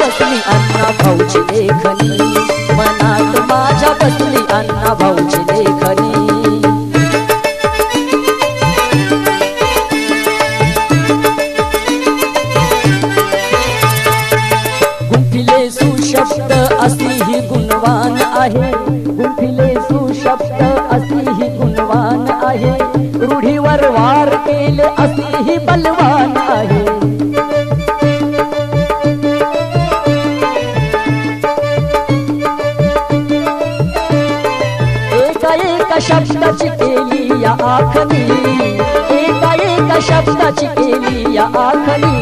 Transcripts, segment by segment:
बसली अण्णा भाऊची लेखणी, मनात माझ्या बसली अण्णा भाऊची लेखणी। गुंफिले सुशब्द अशी ही गुणवान आहे, गुंफिले सुशब्द अशी ही गुणवान आहे, रूढीवर वार केले अशी ही बलवान आहे। एका शब्दाची केली या आखणी, एका शब्दाची केली या आखणी,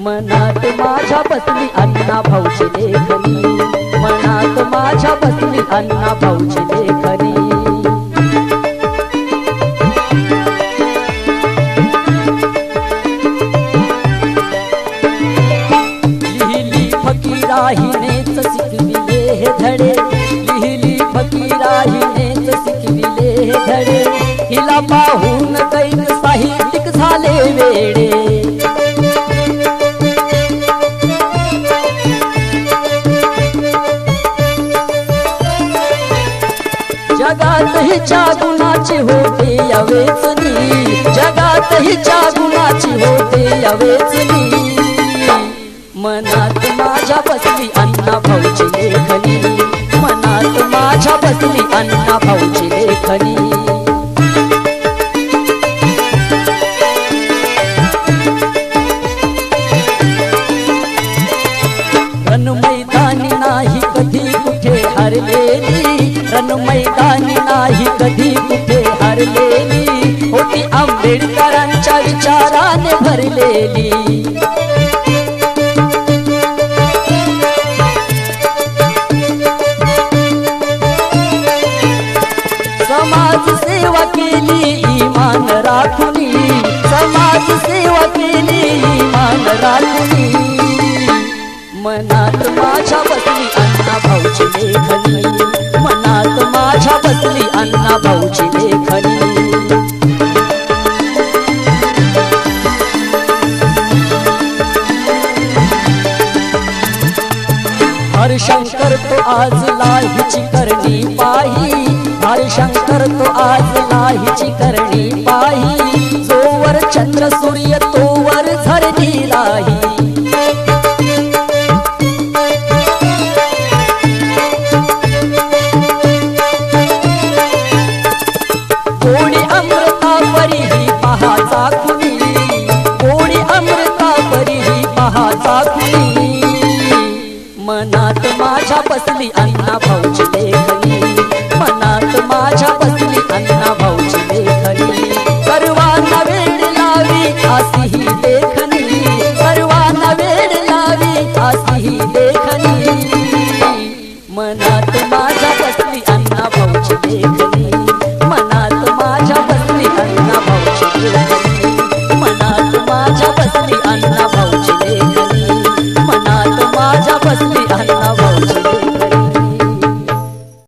मनात माझ्या बसली अण्णा भाऊची लेखणी, मनात माझ्या बसली अण्णा भाऊची लेखणी। लिहिली फकीराहीनेच शिकविले हे धडे, लिहिली फकीराहीनेच शिकविले हे धडे, हिला पाहून कैक साहित्यिक झाले वेडे। जगात हिच्या गुणाची होते या वेचणी, जगात हिच्या गुणाची होते या वेचणी, मनात माझ्या बसली अण्णा भाऊची लेखणी, मनात माझ्या बसली अण्णा भाऊची लेखणी। रणमैदानी नाही कधी कुठे हरलेली, रणमैदानी नाही कधी कुठे हरलेली, होती आंबेडकरांच्या विचाराने भरलेली। समाज सेवा केली इमान राखुनी, समाज सेवा केली इमान राखुनी, मनात माझ्या बसली अण्णा भाऊची लेखणी, मनात माझ्या बसली अण्णा भाऊची लेखणी। हरशंकर तो आज लाहीची करणी पाही, हरशंकर तो आज लाहीची करणी पाही, जोवर चंद्र सूर्य तोवर झरणी लाही। गोडी अमृता परी ही पहा चाकुनी, गोडी अमृता परी ही पहा चाकुनी, मनात माझ्या बसली अण्णा भाऊची